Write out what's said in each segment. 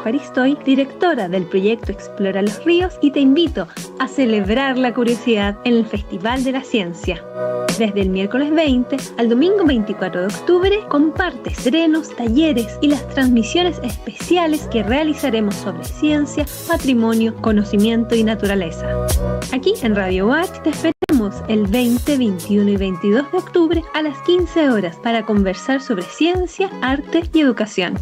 Paristoy, directora del proyecto Explora los Ríos, y te invito a celebrar la curiosidad en el Festival de la Ciencia. Desde el miércoles 20 al domingo 24 de octubre, comparte estrenos, talleres y las transmisiones especiales que realizaremos sobre ciencia, patrimonio, conocimiento y naturaleza. Aquí en Radio Watch te esperamos el 20, 21 y 22 de octubre a las 15 horas para conversar sobre ciencia, arte y educación.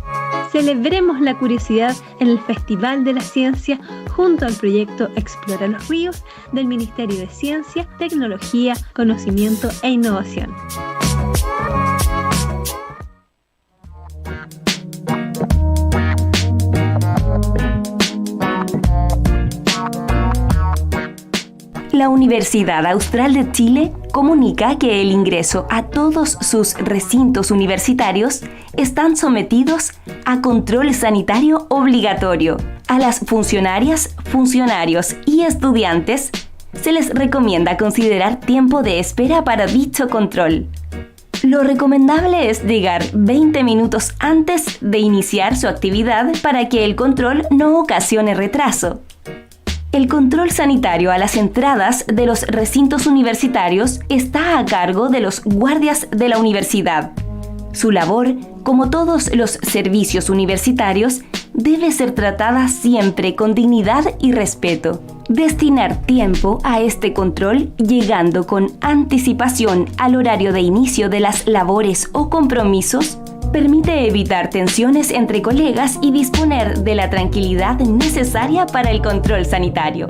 Celebremos la curiosidad en el Festival de la Ciencia junto al proyecto Explora los Ríos del Ministerio de Ciencia, Tecnología, Conocimiento e Innovación. La Universidad Austral de Chile comunica que el ingreso a todos sus recintos universitarios están sometidos a control sanitario obligatorio. A las funcionarias, funcionarios y estudiantes se les recomienda considerar tiempo de espera para dicho control. Lo recomendable es llegar 20 minutos antes de iniciar su actividad para que el control no ocasione retraso. El control sanitario a las entradas de los recintos universitarios está a cargo de los guardias de la universidad. Su labor, como todos los servicios universitarios, debe ser tratada siempre con dignidad y respeto. Destinar tiempo a este control, llegando con anticipación al horario de inicio de las labores o compromisos, permite evitar tensiones entre colegas y disponer de la tranquilidad necesaria para el control sanitario.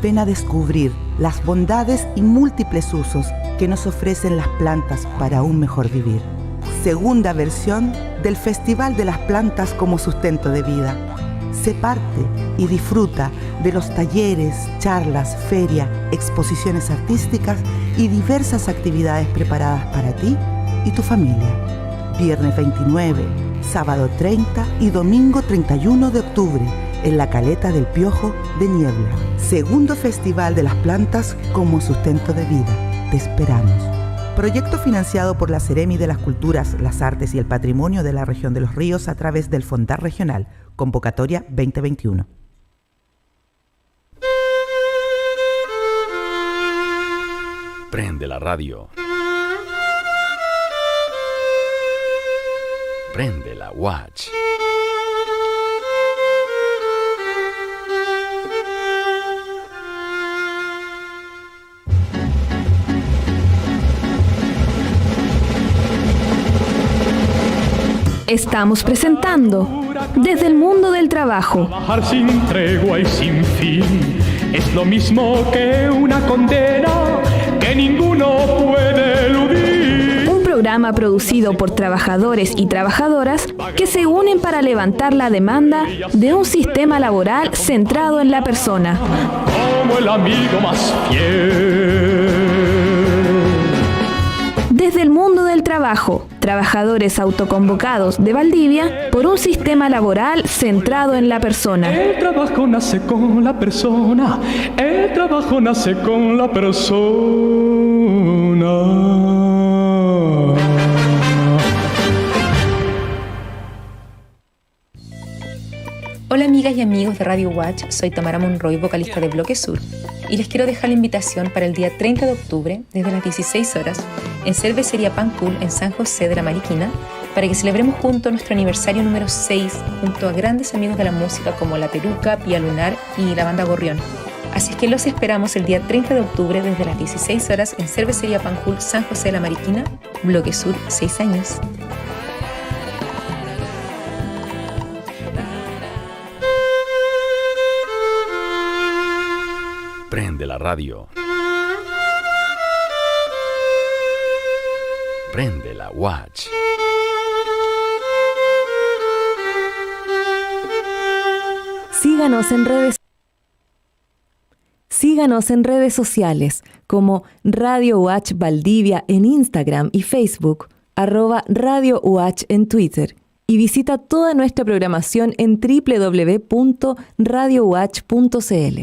Ven a descubrir las bondades y múltiples usos que nos ofrecen las plantas para un mejor vivir. Segunda versión del Festival de las Plantas como Sustento de Vida. Sé parte y disfruta de los talleres, charlas, feria, exposiciones artísticas y diversas actividades preparadas para ti y tu familia. Viernes 29, sábado 30 y domingo 31 de octubre en la Caleta del Piojo de Niebla. Segundo Festival de las Plantas como Sustento de Vida. Te esperamos. Proyecto financiado por la Seremi de las Culturas, las Artes y el Patrimonio de la Región de los Ríos a través del Fondar Regional. Convocatoria 2021. Prende la radio. Prende la Watch. Estamos presentando Desde el Mundo del Trabajo. Trabajar sin tregua y sin fin es lo mismo que una condena que ninguno puede eludir. Un programa producido por trabajadores y trabajadoras que se unen para levantar la demanda de un sistema laboral centrado en la persona. Como el amigo más fiel. Desde el Mundo del Trabajo, trabajadores autoconvocados de Valdivia por un sistema laboral centrado en la persona. El trabajo nace con la persona, el trabajo nace con la persona. Hola amigas y amigos de Radio Watch, soy Tamara Monroy, vocalista de Bloque Sur, y les quiero dejar la invitación para el día 30 de octubre, desde las 16 horas, en Cervecería Pan Cool en San José de la Mariquina, para que celebremos juntos nuestro aniversario número 6, junto a grandes amigos de la música como La Peruca, Pía Lunar y la banda Gorrión. Así es que los esperamos el día 30 de octubre desde las 16 horas en Cervecería Pan Cool, San José de la Mariquina, Bloque Sur, 6 años. Prende la radio. Prende la Watch. Síganos en redes sociales como Radio Watch Valdivia en Instagram y Facebook, @Radio Watch en Twitter y visita toda nuestra programación en www.radiowatch.cl.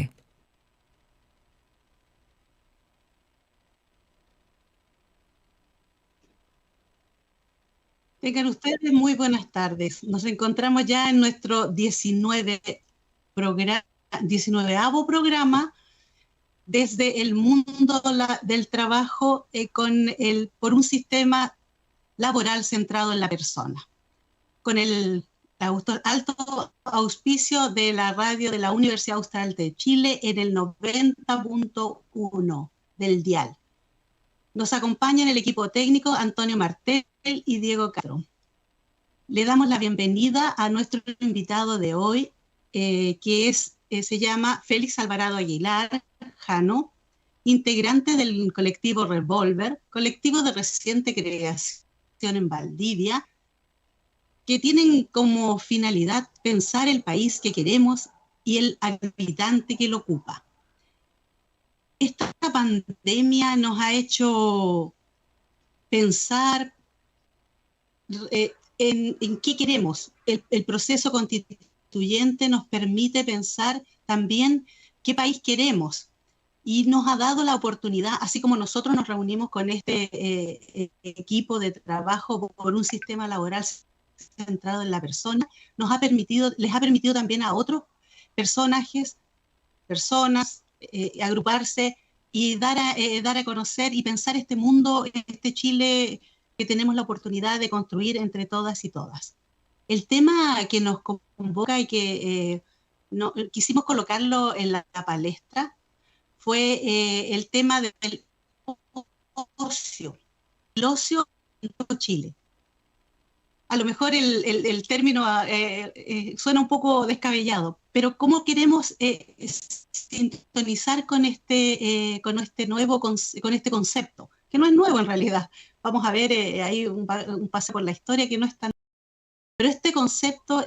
Tengan ustedes muy buenas tardes. Nos encontramos ya en nuestro 19avo programa desde el mundo del trabajo por un sistema laboral centrado en la persona, con el alto auspicio de la radio de la Universidad Austral de Chile en el 90.1 del dial. Nos acompañan el equipo técnico Antonio Martel y Diego Castro. Le damos la bienvenida a nuestro invitado de hoy, que se llama Félix Alvarado Aguilar, Jano, integrante del colectivo Revolver, colectivo de reciente creación en Valdivia, que tienen como finalidad pensar el país que queremos y el habitante que lo ocupa. Esta pandemia nos ha hecho pensar en qué queremos. El proceso constituyente nos permite pensar también qué país queremos y nos ha dado la oportunidad, así como nosotros nos reunimos con este equipo de trabajo por un sistema laboral centrado en la persona, les ha permitido también a otros personas, agruparse y dar a conocer y pensar este mundo, este Chile que tenemos la oportunidad de construir entre todas y todas. El tema que nos convoca y que quisimos colocarlo en la palestra fue el tema del ocio. El ocio en todo Chile. A lo mejor el término suena un poco descabellado, pero ¿cómo queremos sintonizar con este concepto? Que no es nuevo en realidad. Vamos a ver ahí un pase por la historia que no es tan... Pero este concepto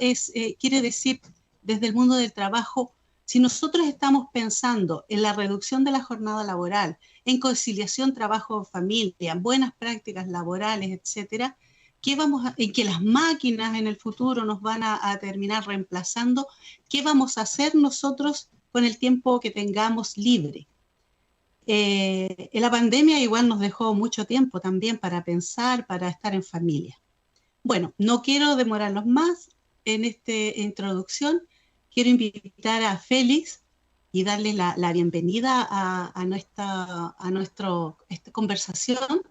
quiere decir, desde el mundo del trabajo, si nosotros estamos pensando en la reducción de la jornada laboral, en conciliación trabajo-familia, en buenas prácticas laborales, etcétera, en que las máquinas en el futuro nos van a terminar reemplazando, ¿qué vamos a hacer nosotros con el tiempo que tengamos libre? La pandemia igual nos dejó mucho tiempo también para pensar, para estar en familia. Bueno, no quiero demorarlos más en esta introducción. Quiero invitar a Félix y darle la bienvenida a nuestra conversación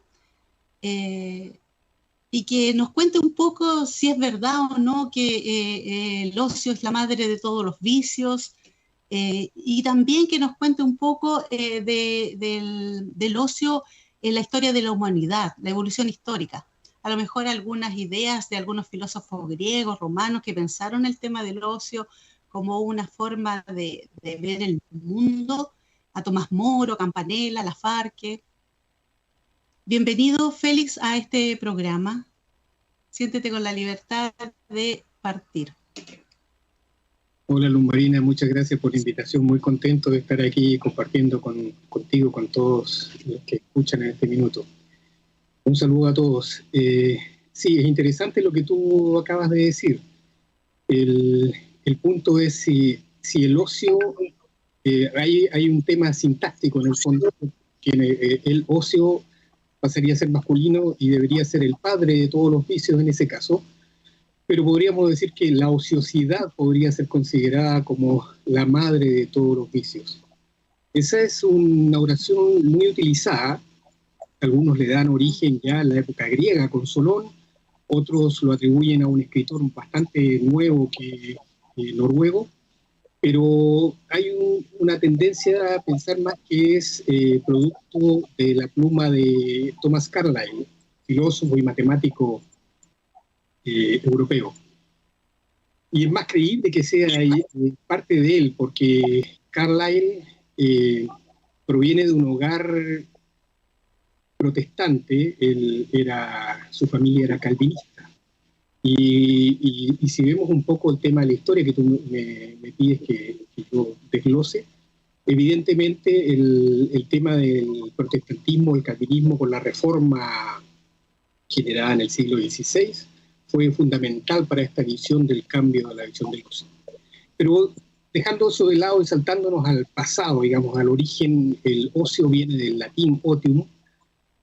y que nos cuente un poco si es verdad o no que el ocio es la madre de todos los vicios, y también que nos cuente un poco del ocio en la historia de la humanidad, la evolución histórica. A lo mejor algunas ideas de algunos filósofos griegos, romanos, que pensaron el tema del ocio como una forma de ver el mundo, a Tomás Moro, Campanella, Lafargue. Bienvenido, Félix, a este programa. Siéntete con la libertad de partir. Hola, Luz Marina, muchas gracias por la invitación. Muy contento de estar aquí compartiendo contigo, con todos los que escuchan en este minuto. Un saludo a todos. Sí, es interesante lo que tú acabas de decir. El punto es si el ocio, hay un tema sintáctico en el fondo, que el ocio pasaría a ser masculino y debería ser el padre de todos los vicios en ese caso, pero podríamos decir que la ociosidad podría ser considerada como la madre de todos los vicios. Esa es una oración muy utilizada. Algunos le dan origen ya a la época griega con Solón, otros lo atribuyen a un escritor bastante nuevo noruego, pero hay una tendencia a pensar más que es producto de la pluma de Thomas Carlyle, filósofo y matemático europeo. Y es más creíble que sea parte de él, porque Carlyle proviene de un hogar protestante, su familia era calvinista. Y si vemos un poco el tema de la historia que tú me pides que yo desglose, evidentemente el tema del protestantismo, el calvinismo con la reforma generada en el siglo XVI, fue fundamental para esta visión del cambio de la visión del ocio. Pero dejando eso de lado y saltándonos al pasado, digamos, al origen, el ocio viene del latín otium,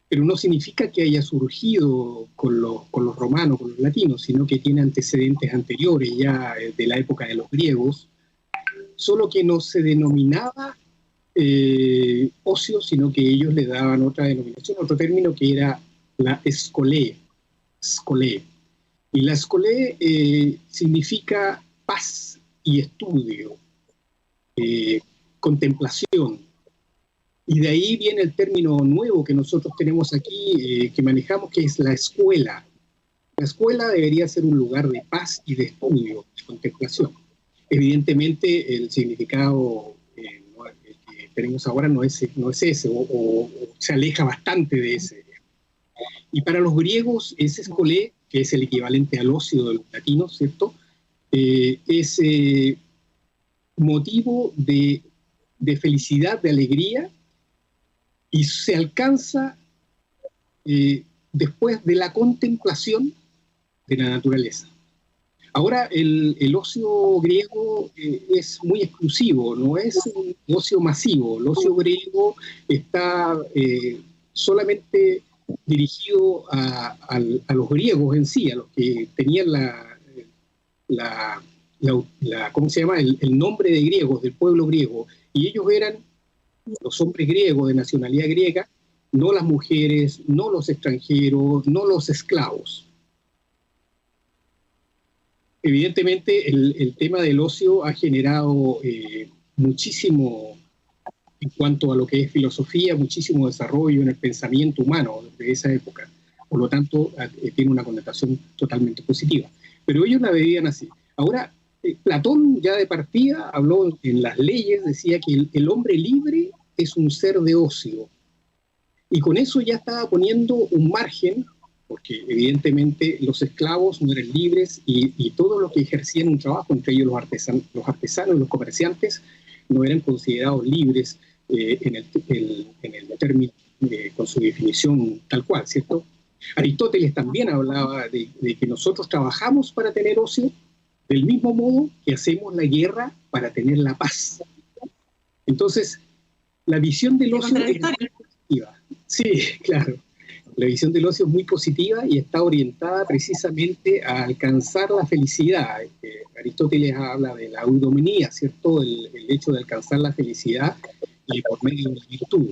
pero no significa que haya surgido con los romanos, con los latinos, sino que tiene antecedentes anteriores, ya de la época de los griegos, solo que no se denominaba ocio, sino que ellos le daban otra denominación, otro término que era la escolé. Y la escolé significa paz y estudio, contemplación. Y de ahí viene el término nuevo que nosotros tenemos aquí, que manejamos, que es la escuela. La escuela debería ser un lugar de paz y de estudio, de contemplación. Evidentemente, el significado que tenemos ahora no es ese, o se aleja bastante de ese. Y para los griegos, ese escolé, que es el equivalente al ocio de los latinos, ¿cierto? Es motivo de felicidad, de alegría, y se alcanza después de la contemplación de la naturaleza. Ahora, el ocio griego es muy exclusivo, no es un ocio masivo. El ocio griego está solamente dirigido a los griegos en sí, a los que tenían ¿cómo se llama? El nombre de griegos, del pueblo griego, y ellos eran los hombres griegos de nacionalidad griega, no las mujeres, no los extranjeros, no los esclavos. Evidentemente, el tema del ocio ha generado muchísimo, en cuanto a lo que es filosofía, muchísimo desarrollo en el pensamiento humano de esa época. Por lo tanto, tiene una connotación totalmente positiva. Pero ellos la veían así. Ahora, Platón ya de partida habló en las leyes, decía que el hombre libre es un ser de ocio. Y con eso ya estaba poniendo un margen, porque evidentemente los esclavos no eran libres y todos los que ejercían un trabajo, entre ellos los artesanos y los comerciantes, no eran considerados libres en el término, con su definición tal cual, ¿cierto? Aristóteles también hablaba de que nosotros trabajamos para tener ocio, del mismo modo que hacemos la guerra para tener la paz. Entonces, la visión del ocio es muy positiva. Sí, claro. La visión del ocio es muy positiva y está orientada precisamente a alcanzar la felicidad. Aristóteles habla de la eudomenía, ¿cierto? El hecho de alcanzar la felicidad por medio de la virtud,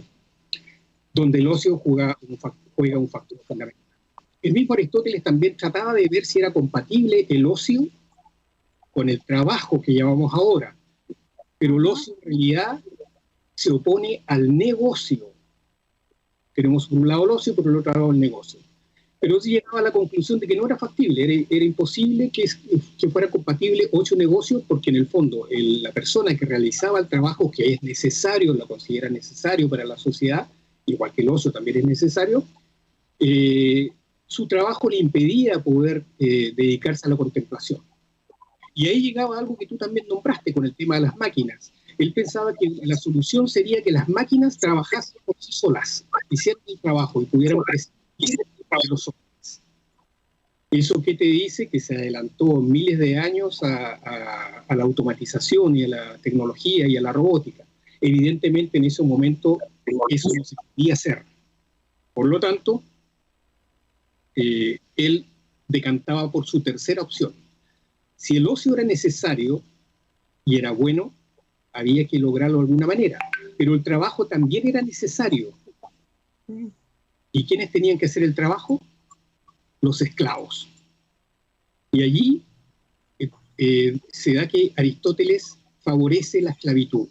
donde el ocio juega un factor fundamental. El mismo Aristóteles también trataba de ver si era compatible el ocio con el trabajo que llamamos ahora, pero el ocio en realidad se opone al negocio. Tenemos por un lado el ocio, por el otro lado el negocio. Pero se llegaba a la conclusión de que no era factible, era imposible que fuera compatible 8 negocios, porque en el fondo la persona que realizaba el trabajo que es necesario, lo considera necesario para la sociedad, igual que el ocio también es necesario, su trabajo le impedía poder dedicarse a la contemplación. Y ahí llegaba algo que tú también nombraste con el tema de las máquinas. Él pensaba que la solución sería que las máquinas trabajasen por sí solas, hicieran el trabajo y pudieran prescindir para los hombres. ¿Eso qué te dice? Que se adelantó miles de años a la automatización y a la tecnología y a la robótica. Evidentemente en ese momento eso no se podía hacer. Por lo tanto, él decantaba por su tercera opción. Si el ocio era necesario y era bueno, había que lograrlo de alguna manera, pero el trabajo también era necesario. ¿Y quiénes tenían que hacer el trabajo? Los esclavos. Y allí se da que Aristóteles favorece la esclavitud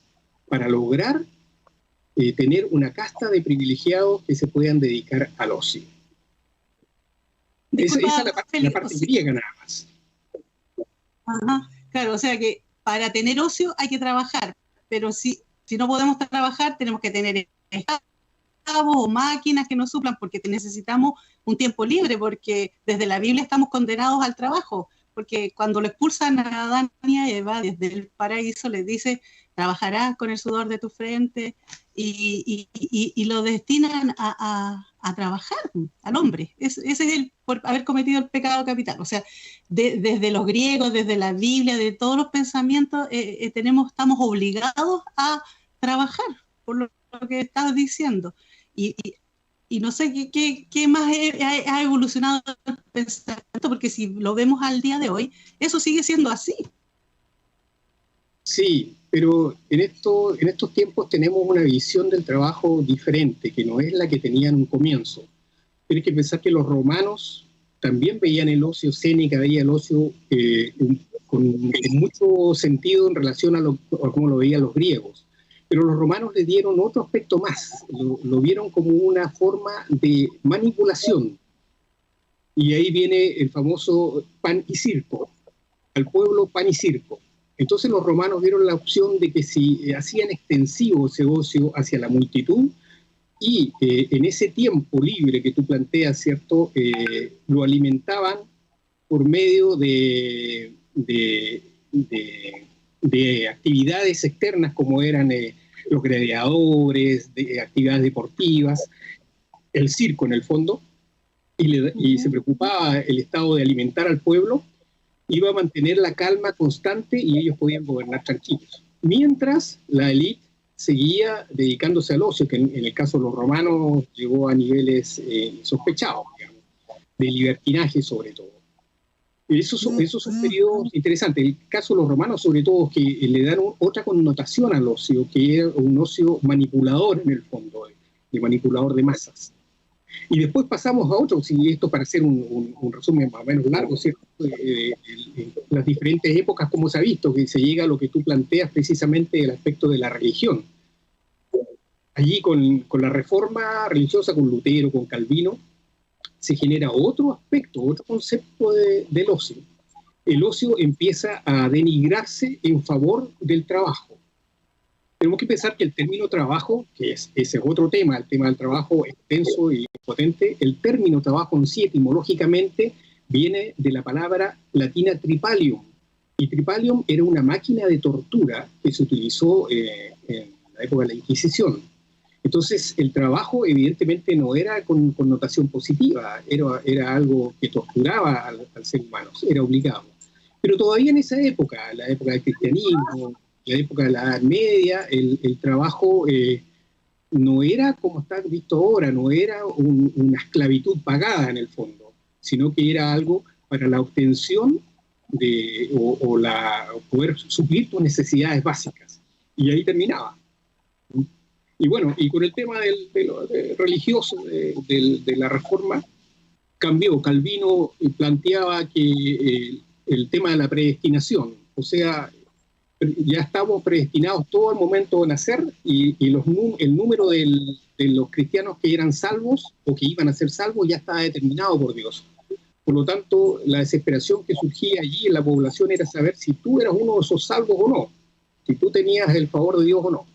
para lograr tener una casta de privilegiados que se puedan dedicar al ocio. Esa es la parte griega nada más. Ajá, claro, o sea que para tener ocio hay que trabajar, pero si no podemos trabajar tenemos que tener esclavos o máquinas que nos suplan, porque necesitamos un tiempo libre, porque desde la Biblia estamos condenados al trabajo, porque cuando lo expulsan a Adán y a Eva desde el paraíso les dice: trabajarás con el sudor de tu frente, y lo destinan a a trabajar al hombre. Ese es por haber cometido el pecado capital. O sea, desde los griegos, desde la Biblia, de todos los pensamientos, estamos obligados a trabajar, por lo que estás diciendo. Y no sé qué más ha evolucionado el pensamiento, porque si lo vemos al día de hoy, eso sigue siendo así. Sí, pero en estos tiempos tenemos una visión del trabajo diferente, que no es la que tenían en un comienzo. Tienes que pensar que los romanos también veían el ocio, Séneca veía el ocio con mucho sentido en relación a cómo lo veían los griegos. Pero los romanos le dieron otro aspecto más, lo vieron como una forma de manipulación. Y ahí viene el famoso pan y circo, al pueblo pan y circo. Entonces los romanos vieron la opción de que si hacían extensivo ese ocio hacia la multitud, y en ese tiempo libre que tú planteas, ¿cierto?, lo alimentaban por medio de actividades externas como eran los gladiadores, de actividades deportivas, el circo en el fondo, y se preocupaba el Estado de alimentar al pueblo, iba a mantener la calma constante y ellos podían gobernar tranquilos. Mientras la élite seguía dedicándose al ocio, que en el caso de los romanos llegó a niveles sospechados, digamos, de libertinaje sobre todo. Esos son periodos interesantes. El caso de los romanos, sobre todo, que le dan otra connotación al ocio, que era un ocio manipulador en el fondo, de manipulador de masas. Y después pasamos a otro, si esto para hacer un resumen más o menos largo, ¿cierto? Las diferentes épocas, como se ha visto, que se llega a lo que tú planteas precisamente el aspecto de la religión. Allí con la reforma religiosa, con Lutero, con Calvino, se genera otro aspecto, otro concepto del ocio. El ocio empieza a denigrarse en favor del trabajo. Tenemos que pensar que el término trabajo, que ese es otro tema, el tema del trabajo extenso y potente, el término trabajo en sí etimológicamente viene de la palabra latina tripalium, y tripalium era una máquina de tortura que se utilizó en la época de la Inquisición. Entonces el trabajo evidentemente no era con connotación positiva, era algo que torturaba al ser humano, era obligado. Pero todavía en esa época, la época del cristianismo, la época de la Edad Media, el trabajo no era como está visto ahora, no era una esclavitud pagada en el fondo, sino que era algo para la obtención o poder suplir tus necesidades básicas. Y ahí terminaba. Y bueno, y con el tema religioso de la reforma, cambió. Calvino planteaba que el tema de la predestinación, o sea, ya estamos predestinados todo el momento de nacer y el número de los cristianos que eran salvos o que iban a ser salvos ya estaba determinado por Dios. Por lo tanto, la desesperación que surgía allí en la población era saber si tú eras uno de esos salvos o no, si tú tenías el favor de Dios o no.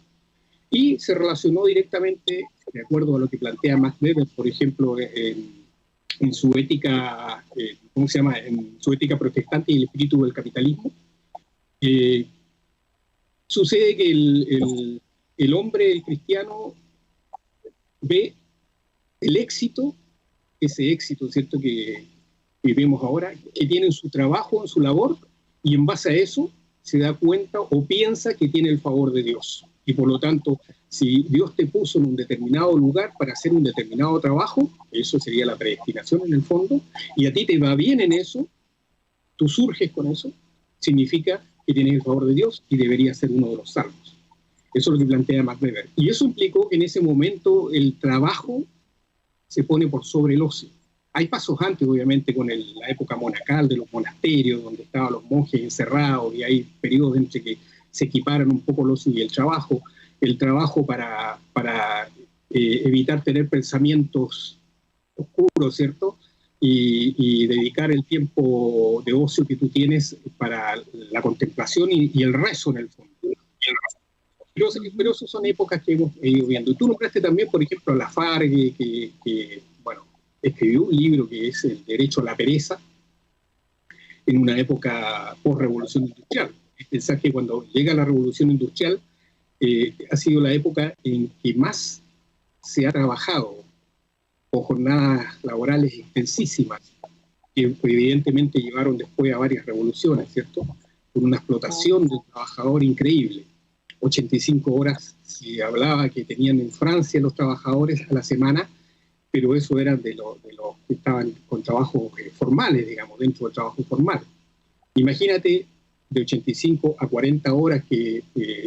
Y se relacionó directamente, de acuerdo a lo que plantea Max Weber, por ejemplo, en su ética, ¿cómo se llama? En su ética protestante y el espíritu del capitalismo. Sucede que el hombre, el cristiano, ve el éxito, ese éxito, ¿cierto?, que vemos ahora, que tiene en su trabajo, en su labor, y en base a eso se da cuenta o piensa que tiene el favor de Dios. Y por lo tanto, si Dios te puso en un determinado lugar para hacer un determinado trabajo, eso sería la predestinación en el fondo, y a ti te va bien en eso, tú surges con eso, significa que tienes el favor de Dios y deberías ser uno de los salvos. Eso es lo que plantea Max Weber. Y eso implicó que en ese momento el trabajo se pone por sobre el ocio. Hay pasos antes, obviamente, con la época monacal de los monasterios, donde estaban los monjes encerrados, y hay periodos entre que se equiparan un poco el ocio y el trabajo para evitar tener pensamientos oscuros, ¿cierto? Y dedicar el tiempo de ocio que tú tienes para la contemplación y el rezo en el fondo. Pero esas son épocas que hemos ido viendo. Y tú nombraste también, por ejemplo, a Lafargue, que bueno, escribió un libro que es El derecho a la pereza, en una época post-revolución industrial. Pensar que cuando llega la revolución industrial ha sido la época en que más se ha trabajado con jornadas laborales extensísimas, que evidentemente llevaron después a varias revoluciones, ¿cierto? Con una explotación del trabajador increíble. 85 horas se hablaba que tenían en Francia los trabajadores a la semana, pero eso eran de los que estaban con trabajos formales, digamos, dentro del trabajo formal. Imagínate de 85 a 40 horas que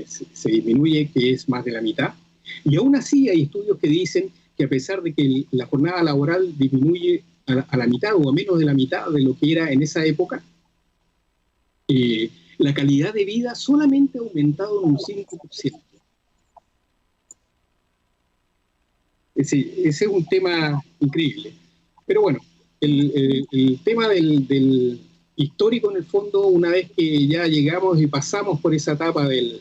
se disminuye, que es más de la mitad. Y aún así hay estudios que dicen que a pesar de que la jornada laboral disminuye a la mitad o a menos de la mitad de lo que era en esa época, la calidad de vida solamente ha aumentado en un 5%. Ese es un tema increíble. Pero bueno, el tema del histórico, en el fondo, una vez que ya llegamos y pasamos por esa etapa de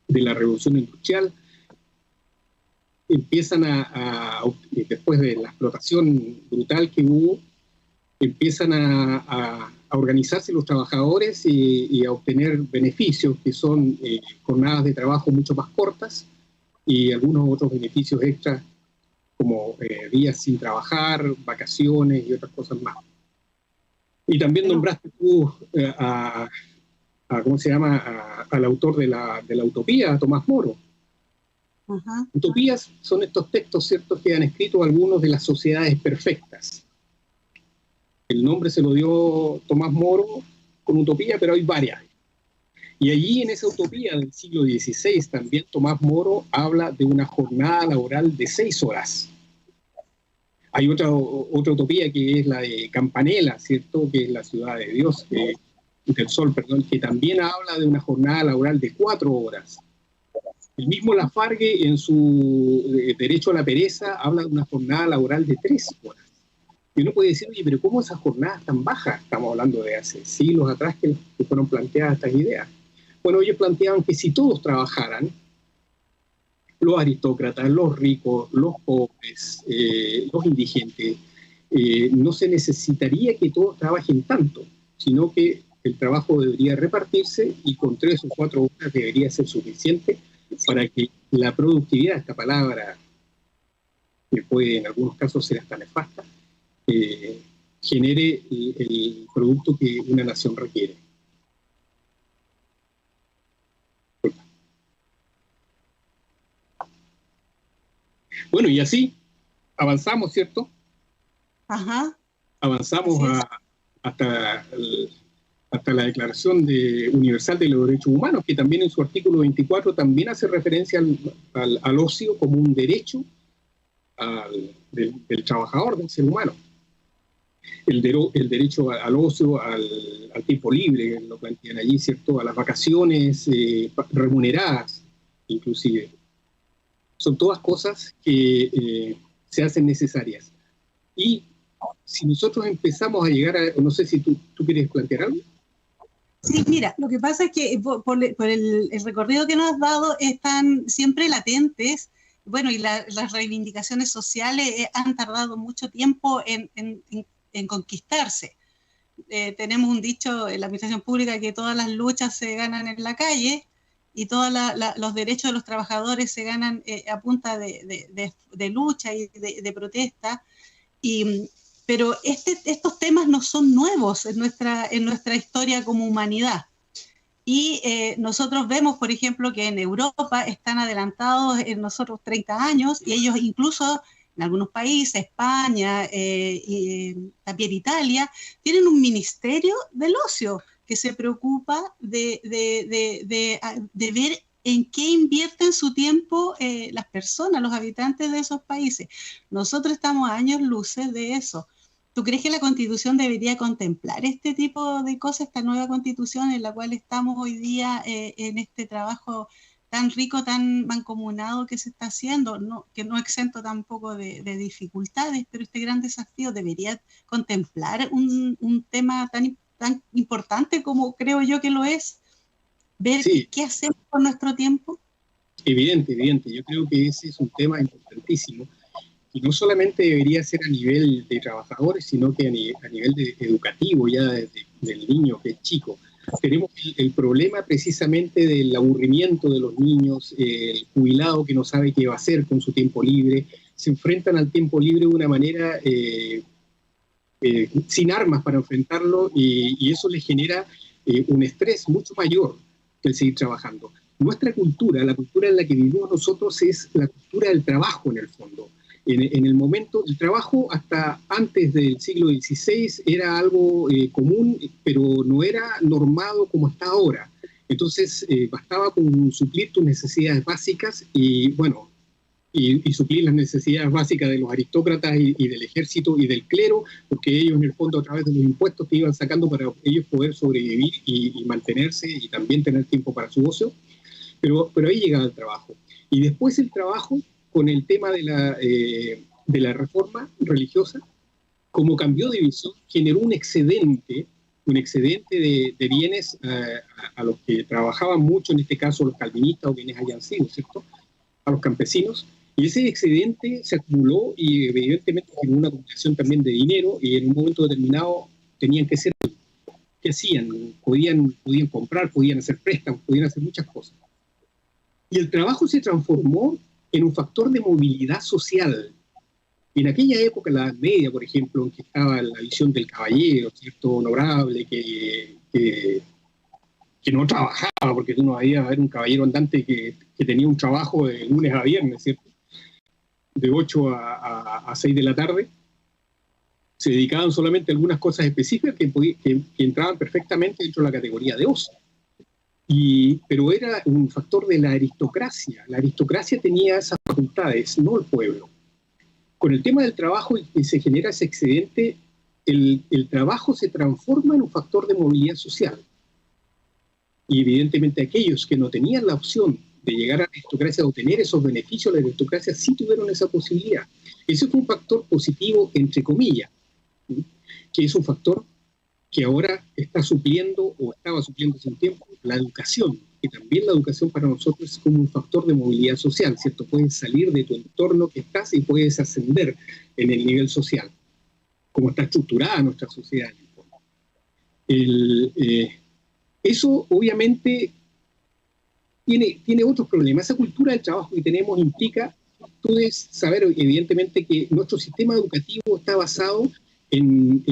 la revolución industrial, empiezan después de la explotación brutal que hubo, empiezan a organizarse los trabajadores y a obtener beneficios que son jornadas de trabajo mucho más cortas y algunos otros beneficios extras como días sin trabajar, vacaciones y otras cosas más. Y también nombraste tú ¿cómo se llama? Al autor de la Utopía, a Tomás Moro. Ajá. Utopías son estos textos, ¿cierto?, que han escrito algunos de las sociedades perfectas. El nombre se lo dio Tomás Moro con Utopía, pero hay varias. Y allí en esa Utopía del siglo XVI también Tomás Moro habla de una jornada laboral de 6 horas. Hay otra utopía que es la de Campanella, ¿cierto?, que es la ciudad de Dios, del Sol, perdón, que también habla de una jornada laboral de 4 horas. El mismo Lafargue, en su Derecho a la Pereza, habla de una jornada laboral de 3 horas. Y uno puede decir, oye, pero ¿cómo esas jornadas tan bajas? Estamos hablando de hace siglos atrás que fueron planteadas estas ideas. Bueno, ellos planteaban que si todos trabajaran, los aristócratas, los ricos, los pobres, los indigentes, no se necesitaría que todos trabajen tanto, sino que el trabajo debería repartirse y con 3 o 4 horas debería ser suficiente para que la productividad, esta palabra que puede en algunos casos ser hasta nefasta, genere el producto que una nación requiere. Bueno, y así avanzamos, ¿cierto? Ajá. Avanzamos hasta la Declaración Universal de los Derechos Humanos, que también en su artículo 24 también hace referencia al ocio como un derecho del trabajador, del ser humano. El derecho al ocio, al tiempo libre, que lo plantean allí, ¿cierto? A las vacaciones remuneradas, inclusive. Son todas cosas que se hacen necesarias. Y si nosotros empezamos a llegar a... No sé si tú quieres plantear algo. Sí, mira, lo que pasa es que por el recorrido que nos has dado están siempre latentes, bueno, y las reivindicaciones sociales han tardado mucho tiempo en conquistarse. Tenemos un dicho en la administración pública que todas las luchas se ganan en la calle, y todos los derechos de los trabajadores se ganan a punta de lucha y de protesta, pero estos temas no son nuevos en nuestra historia como humanidad. Y nosotros vemos, por ejemplo, que en Europa están adelantados en nosotros 30 años, y ellos incluso en algunos países, España, también Italia, tienen un ministerio del ocio que se preocupa de ver en qué invierten su tiempo las personas, los habitantes de esos países. Nosotros estamos a años luces de eso. ¿Tú crees que la Constitución debería contemplar este tipo de cosas, esta nueva Constitución en la cual estamos hoy día en este trabajo tan rico, tan mancomunado que se está haciendo, que no exento tampoco de dificultades, pero este gran desafío debería contemplar un tema tan importante como creo yo que lo es, ver qué hacemos con nuestro tiempo? Evidente. Yo creo que ese es un tema importantísimo, y no solamente debería ser a nivel de trabajadores, sino que a nivel educativo, ya desde el niño que es chico. Tenemos el problema precisamente del aburrimiento de los niños, el jubilado que no sabe qué va a hacer con su tiempo libre, se enfrentan al tiempo libre de una manera sin armas para enfrentarlo, y eso les genera un estrés mucho mayor que el seguir trabajando. Nuestra cultura, la cultura en la que vivimos nosotros, es la cultura del trabajo en el fondo. En el momento, el trabajo hasta antes del siglo XVI era algo común, pero no era normado como está ahora. Entonces, bastaba con suplir tus necesidades básicas y, bueno, y suplir las necesidades básicas de los aristócratas y del ejército y del clero, porque ellos en el fondo a través de los impuestos que iban sacando para ellos poder sobrevivir y mantenerse y también tener tiempo para su ocio, pero ahí llegaba el trabajo. Y después el trabajo, con el tema de la reforma religiosa, como cambió de visión, generó un excedente de bienes a los que trabajaban mucho, en este caso los calvinistas o quienes hayan sido, ¿cierto?, a los campesinos. Y ese excedente se acumuló y evidentemente generó una acumulación también de dinero, y en un momento determinado tenían que ser, ¿qué hacían? Podían comprar, podían hacer préstamos, podían hacer muchas cosas. Y el trabajo se transformó en un factor de movilidad social. En aquella época, la Edad Media, por ejemplo, en que estaba la visión del caballero, ¿cierto?, honorable, que no trabajaba, porque tú no veías a ver un caballero andante que tenía un trabajo de lunes a viernes, ¿cierto?, de 8 a 6 de la tarde. Se dedicaban solamente a algunas cosas específicas que entraban perfectamente dentro de la categoría de ocio. Pero era un factor de la aristocracia. La aristocracia tenía esas facultades, no el pueblo. Con el tema del trabajo y se genera ese excedente, el trabajo se transforma en un factor de movilidad social. Y evidentemente aquellos que no tenían la opción de llegar a la aristocracia, de obtener esos beneficios de la aristocracia, sí tuvieron esa posibilidad. Ese fue un factor positivo, entre comillas, ¿sí?, que es un factor que ahora está supliendo, o estaba supliendo hace un tiempo, la educación, que también la educación para nosotros es como un factor de movilidad social, ¿cierto? Puedes salir de tu entorno que estás y puedes ascender en el nivel social, como está estructurada nuestra sociedad. Eso obviamente tiene otros problemas. Esa cultura del trabajo que tenemos implica, tú debes saber evidentemente que nuestro sistema educativo está basado tiene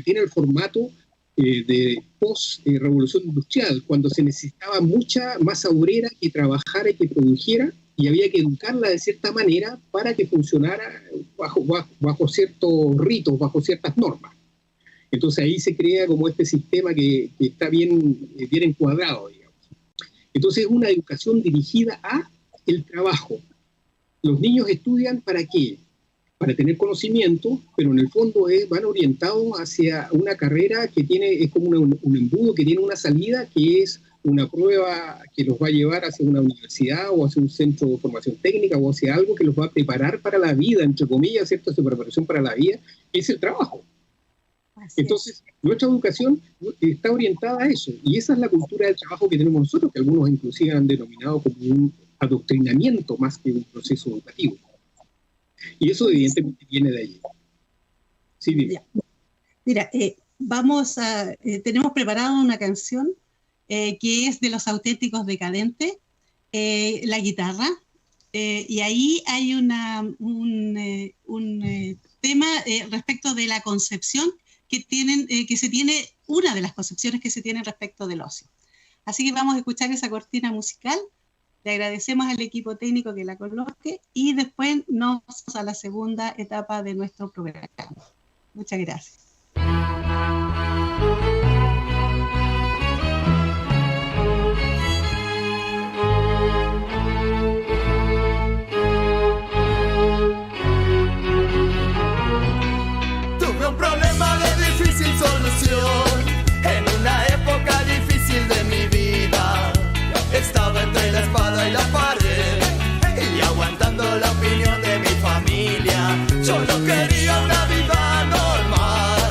el formato de post-revolución industrial, cuando se necesitaba mucha masa obrera que trabajara y que produjera, y había que educarla de cierta manera para que funcionara bajo ciertos ritos, bajo ciertas normas. Entonces ahí se crea como este sistema que está bien encuadrado, digamos. Entonces es una educación dirigida a el trabajo. Los niños estudian ¿para qué? Para tener conocimiento, pero en el fondo van orientados hacia una carrera que es como un embudo que tiene una salida, que es una prueba que los va a llevar hacia una universidad o hacia un centro de formación técnica o hacia algo que los va a preparar para la vida, entre comillas, ¿cierto? Esa preparación para la vida es el trabajo. Entonces, nuestra educación está orientada a eso, y esa es la cultura del trabajo que tenemos nosotros, que algunos inclusive han denominado como un adoctrinamiento más que un proceso educativo. Y eso evidentemente viene de allí. Sí, dime. Mira, tenemos preparado una canción que es de Los Auténticos Decadentes, la guitarra, y ahí hay un tema respecto de la concepción una de las concepciones que se tienen respecto del ocio. Así que vamos a escuchar esa cortina musical. Le agradecemos al equipo técnico que la coloque y después nos vamos a la segunda etapa de nuestro programa. Muchas gracias. Tuve un problema de difícil solución en una época difícil de mi vida. Estaba entre la espada y la pared y aguantando la opinión de mi familia. Yo no quería una vida normal.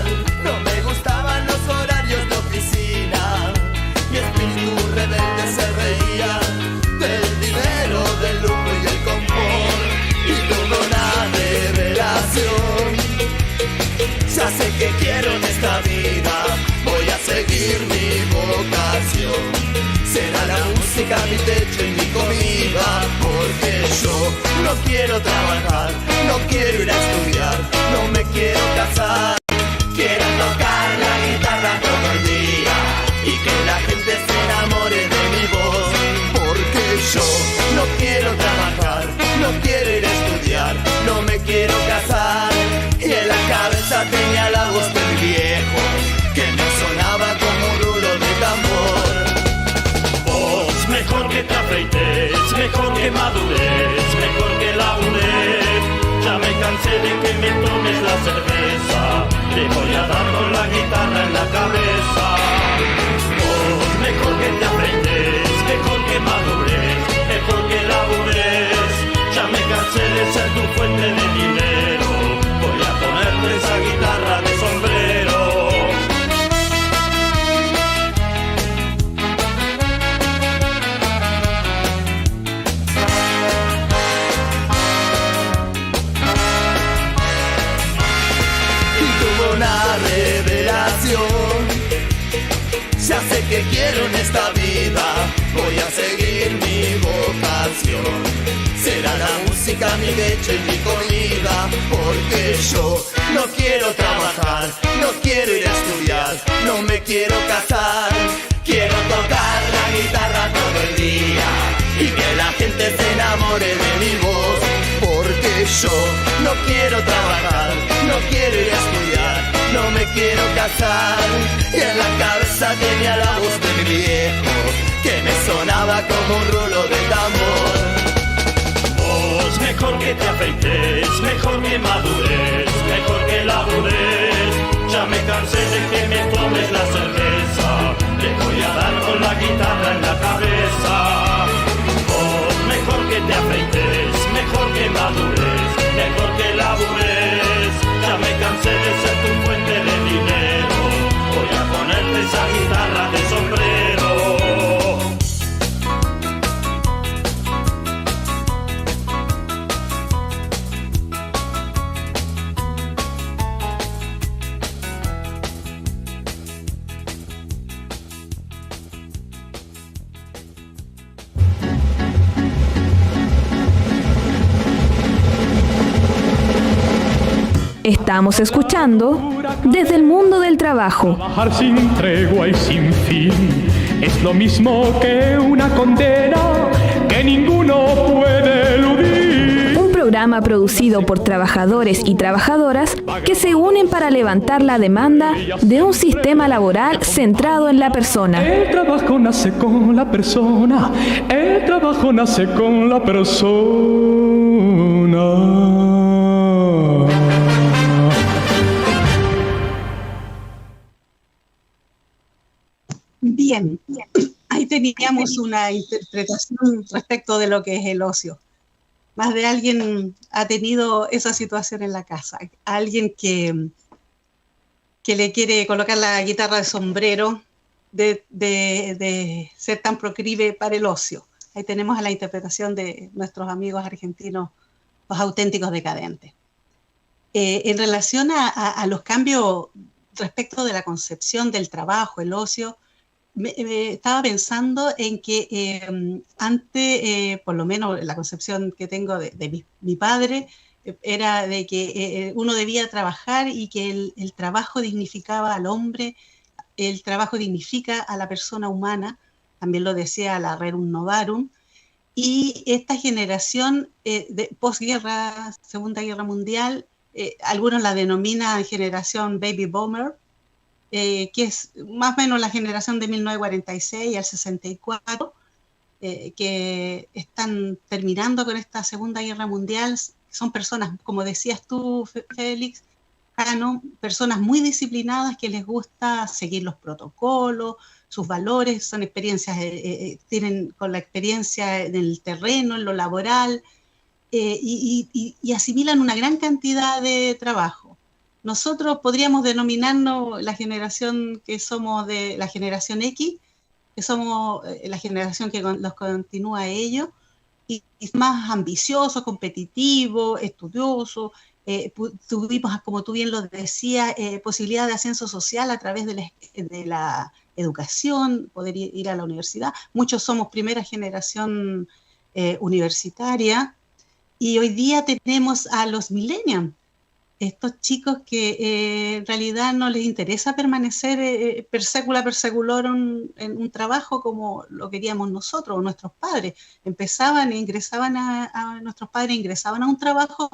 música, mi techo y mi comida. Porque yo no quiero trabajar, no quiero ir a estudiar, no me quiero casar. Quiero tocar la guitarra todo el día y que la gente se enamore de mi voz. Porque yo no quiero trabajar, no quiero ir a estudiar, no me quiero casar. Y en la cabeza tenía la voz del viejo que me sonaba como un rulo de tambor. Vos, mejor que te afeites, mejor que madures, mejor que labures. Ya me cansé de que me tomes la cerveza, te voy a dar con la guitarra en la cabeza. Vos, mejor que te afeites, mejor que madures, mejor que labures. Ya me cansé de ser tu fuente de dinero, voy a ponerte esa guitarra de sombrero. Una revelación, ya sé que quiero en esta vida, voy a seguir mi vocación. Será la música mi leche y mi comida. Porque yo no quiero trabajar, no quiero ir a estudiar, no me quiero casar. Quiero tocar la guitarra todo el día y que la gente se enamore de mi voz. Porque yo no quiero trabajar, no quiero ir a estudiar, no me quiero casar. Y en la cabeza tenía la voz de mi viejo que me sonaba como un rulo de tambor. Vos, mejor que te afeites, mejor que madures, mejor que labures. Ya me cansé de que me tomes la cerveza, te voy a dar con la guitarra en la cabeza. Vos, mejor que te afeites, mejor que madures, mejor que labures. Ya me cansé de ser tu fuente de dinero, voy a ponerte esa guitarra de sombrero. Estamos escuchando Desde el Mundo del Trabajo. Trabajar sin tregua y sin fin es lo mismo que una condena que ninguno puede eludir. Un programa producido por trabajadores y trabajadoras que se unen para levantar la demanda de un sistema laboral centrado en la persona. El trabajo nace con la persona, el trabajo nace con la persona. Bien, ahí teníamos una interpretación respecto de lo que es el ocio. Más de alguien ha tenido esa situación en la casa. Alguien que le quiere colocar la guitarra de sombrero de ser tan proclive para el ocio. Ahí tenemos a la interpretación de nuestros amigos argentinos, los auténticos decadentes. En relación a los cambios respecto de la concepción del trabajo, el ocio, estaba pensando en que antes, por lo menos la concepción que tengo de mi padre, era de que uno debía trabajar y que el trabajo dignificaba al hombre, el trabajo dignifica a la persona humana, también lo decía la Rerum Novarum, y esta generación de posguerra, Segunda Guerra Mundial, algunos la denominan generación Baby Boomer, que es más o menos la generación de 1946 al 64, que están terminando con esta Segunda Guerra Mundial. Son personas, como decías tú, Félix, personas muy disciplinadas que les gusta seguir los protocolos, sus valores, son experiencias, tienen con la experiencia en el terreno, en lo laboral, y asimilan una gran cantidad de trabajo. Nosotros podríamos denominarnos la generación que somos de la generación X, que somos la generación que los continúa a ellos, y más ambiciosos, competitivos, estudiosos. Tuvimos, como tú bien lo decías, posibilidad de ascenso social a través de la educación, poder ir a la universidad. Muchos somos primera generación universitaria, y hoy día tenemos a los millennials, estos chicos que en realidad no les interesa permanecer per secula per seculorum en un trabajo como lo queríamos nosotros o nuestros padres. Nuestros padres ingresaban a un trabajo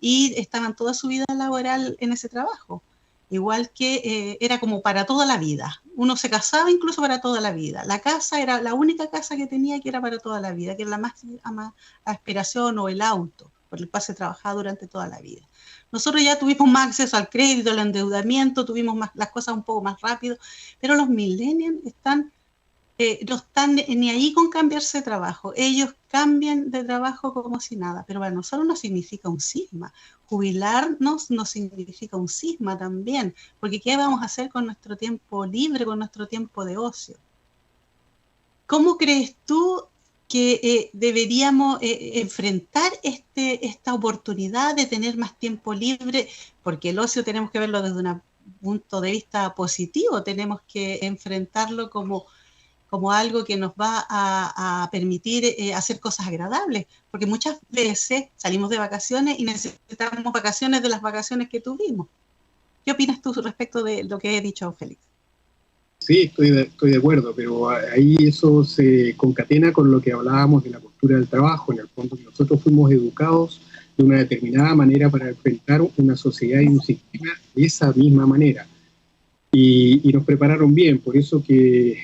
y estaban toda su vida laboral en ese trabajo. Igual que era como para toda la vida. Uno se casaba incluso para toda la vida. La casa era la única casa que tenía que era para toda la vida, que era la más aspiración, o el auto, por el cual se trabajaba durante toda la vida. Nosotros ya tuvimos más acceso al crédito, al endeudamiento, tuvimos las cosas un poco más rápido, pero los millennials no están ni ahí con cambiarse de trabajo. Ellos cambian de trabajo como si nada, pero para nosotros no significa un cisma. Jubilarnos no significa un cisma también, porque ¿qué vamos a hacer con nuestro tiempo libre, con nuestro tiempo de ocio? ¿Cómo crees tú que deberíamos enfrentar esta oportunidad de tener más tiempo libre? Porque el ocio tenemos que verlo desde un punto de vista positivo, tenemos que enfrentarlo como algo que nos va a permitir hacer cosas agradables, porque muchas veces salimos de vacaciones y necesitamos vacaciones de las vacaciones que tuvimos. ¿Qué opinas tú respecto de lo que he dicho, Félix? Sí, estoy de acuerdo, pero ahí eso se concatena con lo que hablábamos de la cultura del trabajo. En el fondo, nosotros fuimos educados de una determinada manera para enfrentar una sociedad y un sistema de esa misma manera. Y nos prepararon bien, por eso que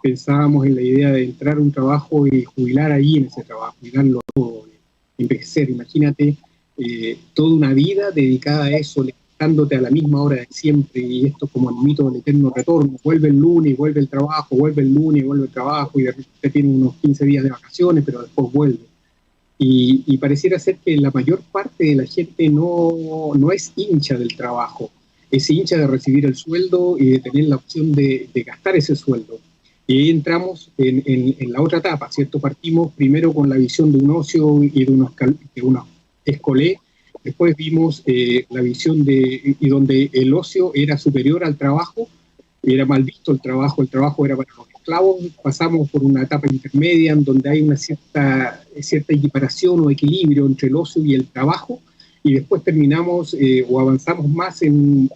pensábamos en la idea de entrar a un trabajo y jubilar ahí en ese trabajo, y darlo todo, envejecer. Imagínate toda una vida dedicada a eso, levantándote a la misma hora de siempre, y esto como el mito del eterno retorno. Vuelve el lunes, vuelve el trabajo, vuelve el lunes, vuelve el trabajo, y de repente tiene unos 15 días de vacaciones, pero después vuelve. Y pareciera ser que la mayor parte de la gente no es hincha del trabajo, es hincha de recibir el sueldo y de tener la opción de gastar ese sueldo. Y ahí entramos en la otra etapa, ¿cierto? Partimos primero con la visión de un ocio y de unos escolé, después vimos la visión y donde el ocio era superior al trabajo, era mal visto el trabajo era para los esclavos. Pasamos por una etapa intermedia en donde hay una cierta equiparación o equilibrio entre el ocio y el trabajo, y después terminamos o avanzamos más a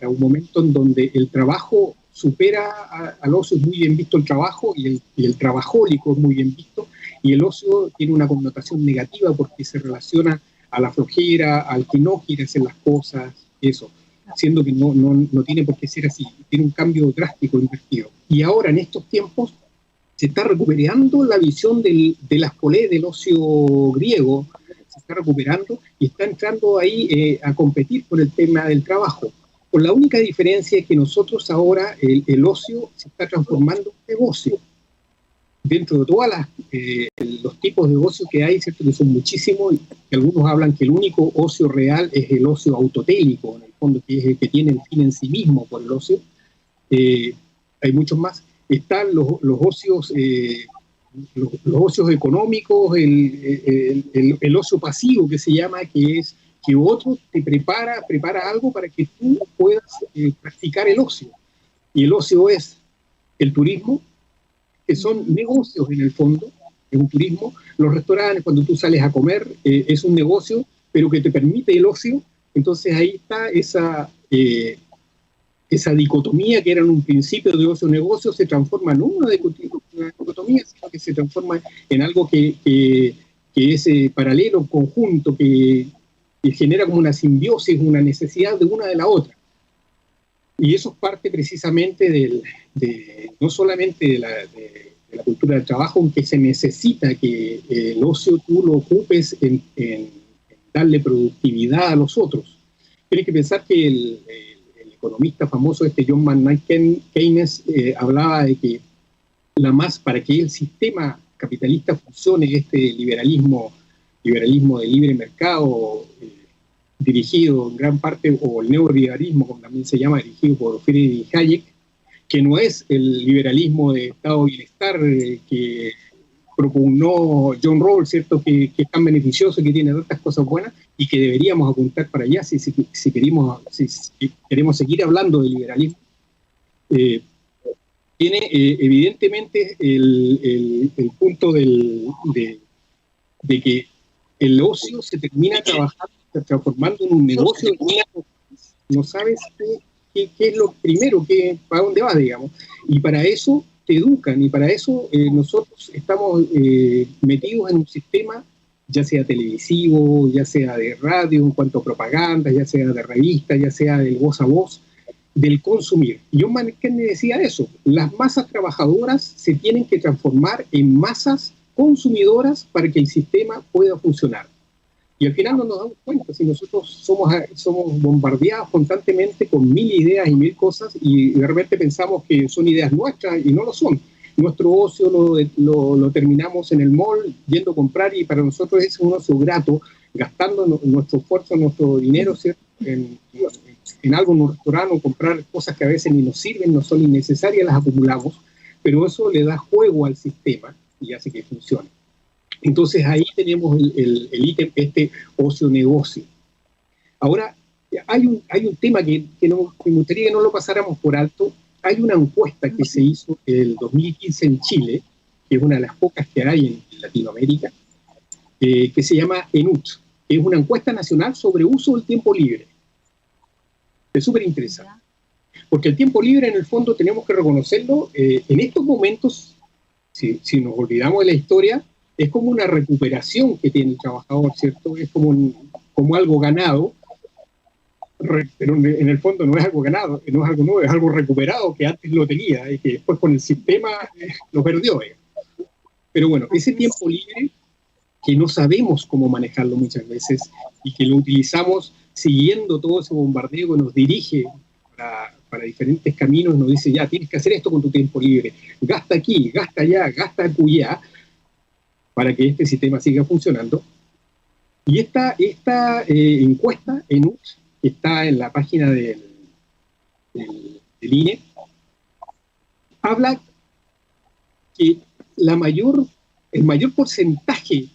un momento en donde el trabajo supera al ocio. Es muy bien visto el trabajo, y el trabajólico es muy bien visto, y el ocio tiene una connotación negativa porque se relaciona a la flojera, al que no quiere hacer las cosas, eso, siendo que no tiene por qué ser así, tiene un cambio drástico invertido. Y ahora en estos tiempos se está recuperando la visión del ascolé, del ocio griego, se está recuperando y está entrando ahí a competir por el tema del trabajo. Con la única diferencia es que nosotros ahora el ocio se está transformando en negocio. Dentro de todos los tipos de ocio que hay, ¿cierto? Que son muchísimos, y algunos hablan que el único ocio real es el ocio autotélico, en el fondo, que es el que tiene el fin en sí mismo por el ocio. Hay muchos más. Están los ocios, los ocios económicos, el ocio pasivo que se llama, que es que otro te prepara algo para que tú puedas practicar el ocio. Y el ocio es el turismo, que son negocios en el fondo, es un turismo. Los restaurantes, cuando tú sales a comer, es un negocio, pero que te permite el ocio. Entonces ahí está esa dicotomía que era en un principio de ocio-negocio, se transforma no en una dicotomía, sino que se transforma en algo que es paralelo, conjunto, que genera como una simbiosis, una necesidad de una de la otra. Y eso es parte precisamente no solamente de la cultura del trabajo, aunque se necesita que el ocio tú lo ocupes en darle productividad a los otros. Tienes que pensar que el economista famoso John Maynard Keynes hablaba de que para que el sistema capitalista funcione, este liberalismo de libre mercado, dirigido en gran parte, o el neoliberalismo, como también se llama, dirigido por Friedrich Hayek, que no es el liberalismo de estado de bienestar que propugnó John Rawls, ¿cierto? Que es tan beneficioso, que tiene tantas cosas buenas, y que deberíamos apuntar para allá si queremos seguir hablando de liberalismo. Tiene evidentemente el punto de que el ocio se termina transformando en un negocio. No sabes qué es lo primero, para dónde vas, digamos. Y para eso te educan, y para eso nosotros estamos metidos en un sistema, ya sea televisivo, ya sea de radio en cuanto a propaganda, ya sea de revistas, ya sea del voz a voz, del consumir. Y John McKinney decía eso: las masas trabajadoras se tienen que transformar en masas consumidoras para que el sistema pueda funcionar. Y al final no nos damos cuenta, si nosotros somos bombardeados constantemente con mil ideas y mil cosas, y de repente pensamos que son ideas nuestras y no lo son. Nuestro ocio lo terminamos en el mall, yendo a comprar, y para nosotros es un ocio grato, gastando nuestro esfuerzo, nuestro dinero, ¿cierto?, en algo, en un restaurante, o comprar cosas que a veces ni nos sirven, no son innecesarias, las acumulamos, pero eso le da juego al sistema y hace que funcione. Entonces ahí tenemos el ítem, ocio-negocio. Ahora, hay un tema que me gustaría que no lo pasáramos por alto. Hay una encuesta que se hizo el 2015 en Chile, que es una de las pocas que hay en Latinoamérica, que se llama ENUT, que es una encuesta nacional sobre uso del tiempo libre. Es súper interesante, porque el tiempo libre, en el fondo, tenemos que reconocerlo, en estos momentos, si nos olvidamos de la historia, es como una recuperación que tiene el trabajador, ¿cierto? Es como algo ganado, pero en el fondo no es algo ganado, no es algo nuevo, es algo recuperado que antes lo tenía y que después con el sistema lo perdió. Pero bueno, ese tiempo libre que no sabemos cómo manejarlo muchas veces y que lo utilizamos siguiendo todo ese bombardeo que nos dirige para diferentes caminos, nos dice: ya, tienes que hacer esto con tu tiempo libre, gasta aquí, gasta allá, gasta acullá, para que este sistema siga funcionando. Y esta encuesta que está en la página del INE, habla que el mayor porcentaje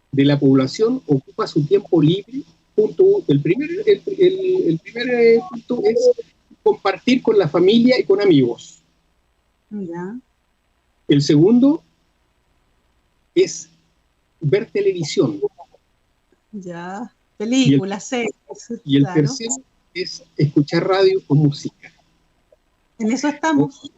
de la población ocupa su tiempo libre. El primer punto es compartir con la familia y con amigos. Ya. El segundo es ver televisión. Ya, películas, series. Y el tercero es escuchar radio o música. En eso estamos.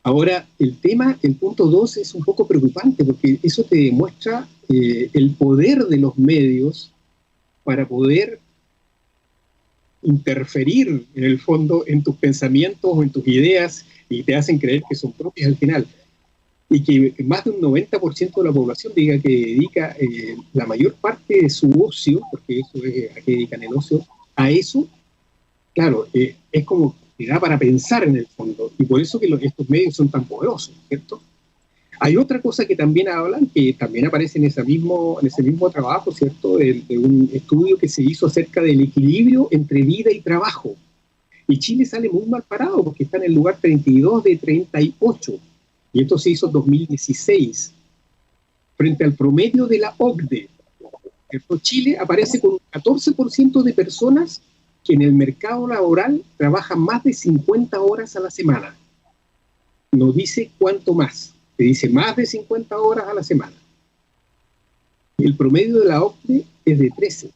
Ahora, el punto 2 es un poco preocupante, porque eso te demuestra el poder de los medios para poder interferir, en el fondo, en tus pensamientos o en tus ideas, y te hacen creer que son propias al final. Y que más de un 90% de la población diga que dedica la mayor parte de su ocio, porque eso es a qué dedican el ocio, a eso, claro, es como que da para pensar en el fondo, y por eso que estos medios son tan poderosos, ¿cierto? Hay otra cosa que también hablan, que también aparece en ese mismo trabajo, ¿cierto?, de un estudio que se hizo acerca del equilibrio entre vida y trabajo. Y Chile sale muy mal parado, porque está en el lugar 32 de 38. Y esto se hizo en 2016, frente al promedio de la OCDE. Chile aparece con un 14% de personas que en el mercado laboral trabajan más de 50 horas a la semana. No dice cuánto más, te dice más de 50 horas a la semana. El promedio de la OCDE es de 13%.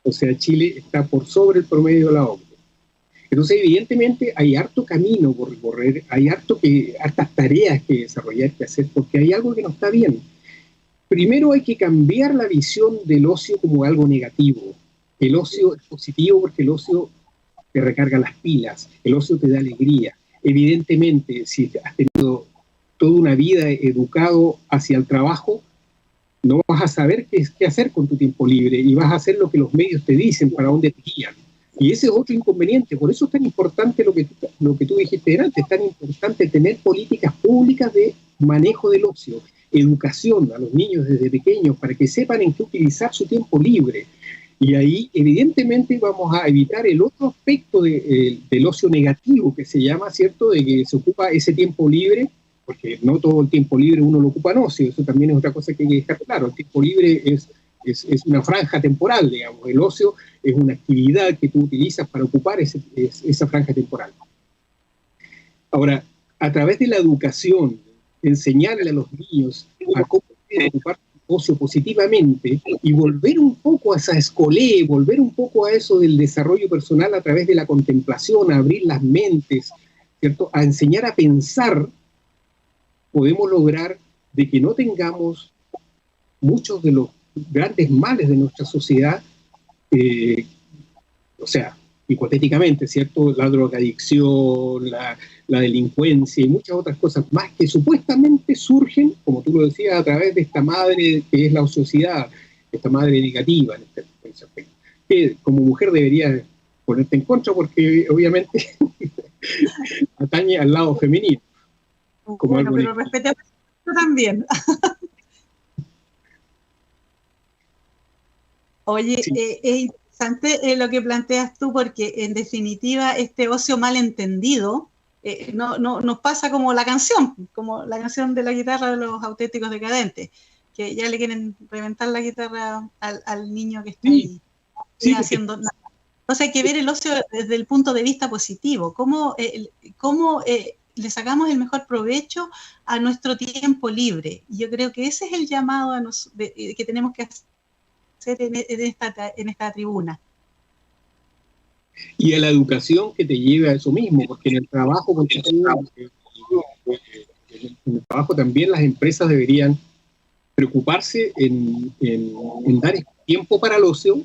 O sea, Chile está por sobre el promedio de la OCDE. Entonces, evidentemente, hay harto camino por recorrer, hay hartas tareas que desarrollar, que hacer, porque hay algo que no está bien. Primero hay que cambiar la visión del ocio como algo negativo. El ocio es positivo porque el ocio te recarga las pilas, el ocio te da alegría. Evidentemente, si has tenido toda una vida educado hacia el trabajo, no vas a saber qué hacer con tu tiempo libre y vas a hacer lo que los medios te dicen, para dónde te guían. Y ese es otro inconveniente. Por eso es tan importante lo que tú dijiste antes, es tan importante tener políticas públicas de manejo del ocio, educación a los niños desde pequeños para que sepan en qué utilizar su tiempo libre. Y ahí, evidentemente, vamos a evitar el otro aspecto del ocio negativo, que se llama, ¿cierto?, de que se ocupa ese tiempo libre, porque no todo el tiempo libre uno lo ocupa en ocio. Eso también es otra cosa que hay que dejar claro. El tiempo libre es una franja temporal, digamos. El ocio es una actividad que tú utilizas para ocupar esa franja temporal. Ahora, a través de la educación, enseñarle a los niños a cómo ocupar su ocio positivamente y volver un poco a esa escolé, volver un poco a eso del desarrollo personal a través de la contemplación, a abrir las mentes, ¿cierto? A enseñar a pensar, podemos lograr de que no tengamos muchos de los grandes males de nuestra sociedad, o sea, hipotéticamente, ¿cierto? La drogadicción, la delincuencia y muchas otras cosas más que supuestamente surgen, como tú lo decías, a través de esta madre que es la ociosidad, esta madre negativa en ese aspecto. Que como mujer deberías ponerte en contra porque obviamente atañe al lado femenino. Como bueno, pero respetemos también. Oye, sí. Es interesante lo que planteas tú, porque en definitiva este ocio mal entendido no nos pasa como la canción de la guitarra de los Auténticos Decadentes, que ya le quieren reventar la guitarra al niño que está ahí haciendo nada. Entonces hay que ver el ocio desde el punto de vista positivo, cómo le sacamos el mejor provecho a nuestro tiempo libre. Yo creo que ese es el llamado que tenemos que hacer en esta tribuna. Y a la educación que te lleve a eso mismo, porque en el trabajo, también las empresas deberían preocuparse en dar tiempo para el ocio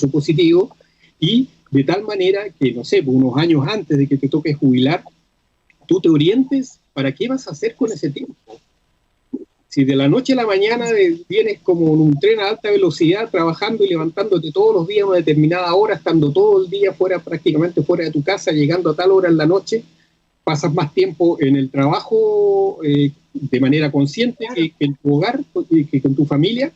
positivo, y de tal manera que, no sé, unos años antes de que te toque jubilar, tú te orientes para qué vas a hacer con ese tiempo. Si de la noche a la mañana vienes como en un tren a alta velocidad, trabajando y levantándote todos los días a una determinada hora, estando todo el día prácticamente fuera de tu casa, llegando a tal hora en la noche, pasas más tiempo en el trabajo de manera consciente que en tu hogar, que con tu familia.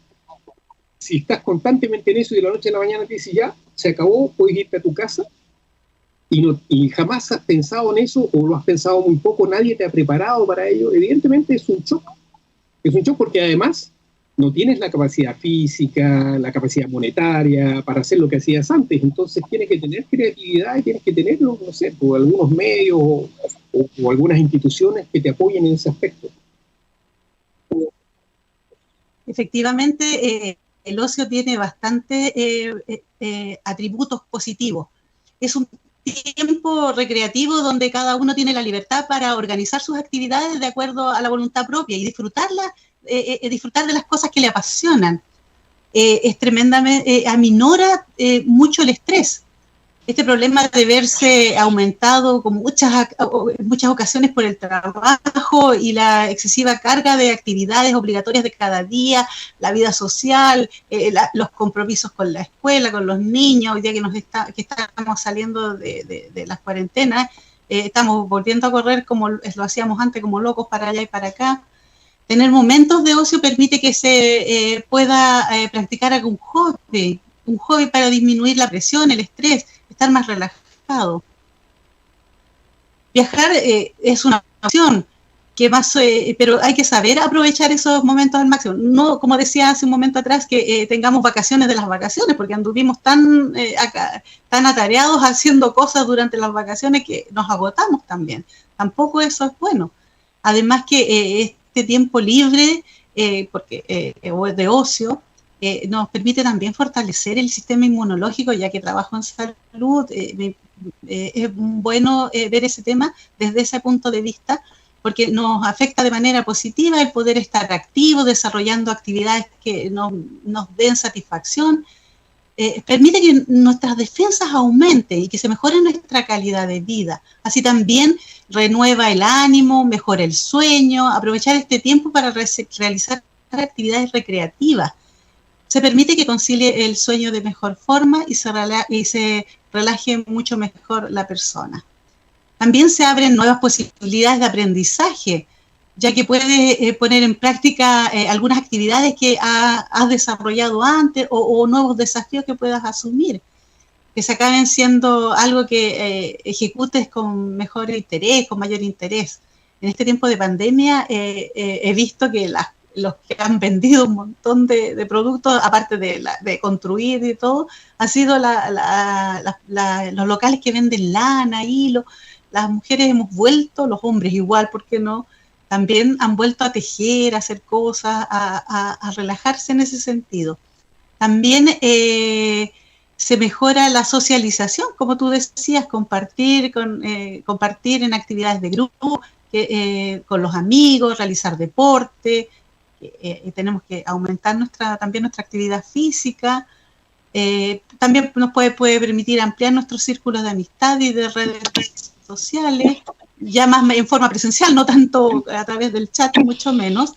Si estás constantemente en eso y de la noche a la mañana te dices ya, se acabó, puedes irte a tu casa, y jamás has pensado en eso, o lo has pensado muy poco, nadie te ha preparado para ello, evidentemente es un shock. Es un shock porque además no tienes la capacidad física, la capacidad monetaria para hacer lo que hacías antes. Entonces tienes que tener creatividad y tienes que tener, no sé, por algunos medios o algunas instituciones que te apoyen en ese aspecto. Efectivamente, el ocio tiene bastantes atributos positivos. Es un tiempo recreativo donde cada uno tiene la libertad para organizar sus actividades de acuerdo a la voluntad propia y disfrutar de las cosas que le apasionan. Es tremendamente, aminora mucho el estrés. Este problema de verse aumentado con muchas ocasiones por el trabajo y la excesiva carga de actividades obligatorias de cada día, la vida social, los compromisos con la escuela, con los niños, hoy día que estamos saliendo de las cuarentenas, estamos volviendo a correr como lo hacíamos antes, como locos para allá y para acá. Tener momentos de ocio permite que se pueda practicar algún hobby, un hobby para disminuir la presión, el estrés, estar más relajado. Viajar es una opción, pero hay que saber aprovechar esos momentos al máximo. No, como decía hace un momento atrás, que tengamos vacaciones de las vacaciones, porque anduvimos tan atareados haciendo cosas durante las vacaciones que nos agotamos también. Tampoco eso es bueno. Además que este tiempo libre, de ocio, nos permite también fortalecer el sistema inmunológico, ya que trabajo en salud. Es bueno ver ese tema desde ese punto de vista, porque nos afecta de manera positiva el poder estar activos, desarrollando actividades que nos den satisfacción. Permite que nuestras defensas aumenten y que se mejore nuestra calidad de vida. Así también renueva el ánimo, mejora el sueño, aprovechar este tiempo para realizar actividades recreativas. Se permite que concilie el sueño de mejor forma y se relaje mucho mejor la persona. También se abren nuevas posibilidades de aprendizaje, ya que puedes poner en práctica algunas actividades que has desarrollado antes o nuevos desafíos que puedas asumir, que se acaben siendo algo que ejecutes con mejor interés, con mayor interés. En este tiempo de pandemia he visto que los que han vendido un montón de productos, aparte de construir y todo, han sido los locales que venden lana, hilo, las mujeres hemos vuelto, los hombres igual, ¿por qué no? También han vuelto a tejer, a hacer cosas, a relajarse en ese sentido. También se mejora la socialización, como tú decías, compartir en actividades de grupo, con los amigos, realizar deporte. Tenemos que aumentar también nuestra actividad física. También nos puede permitir ampliar nuestros círculos de amistad y de redes sociales, ya más en forma presencial, no tanto a través del chat, mucho menos.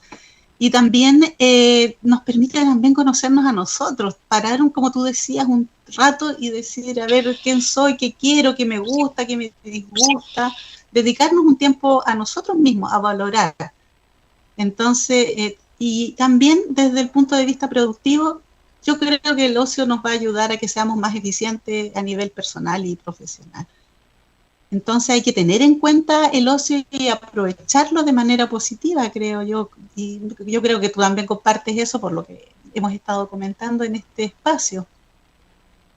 Y también nos permite también conocernos a nosotros, parar, como tú decías, un rato y decir, a ver, quién soy, qué quiero, qué me gusta, qué me disgusta, dedicarnos un tiempo a nosotros mismos, a valorar. Entonces, y también desde el punto de vista productivo, yo creo que el ocio nos va a ayudar a que seamos más eficientes a nivel personal y profesional. Entonces hay que tener en cuenta el ocio y aprovecharlo de manera positiva, creo yo. Y yo creo que tú también compartes eso por lo que hemos estado comentando en este espacio.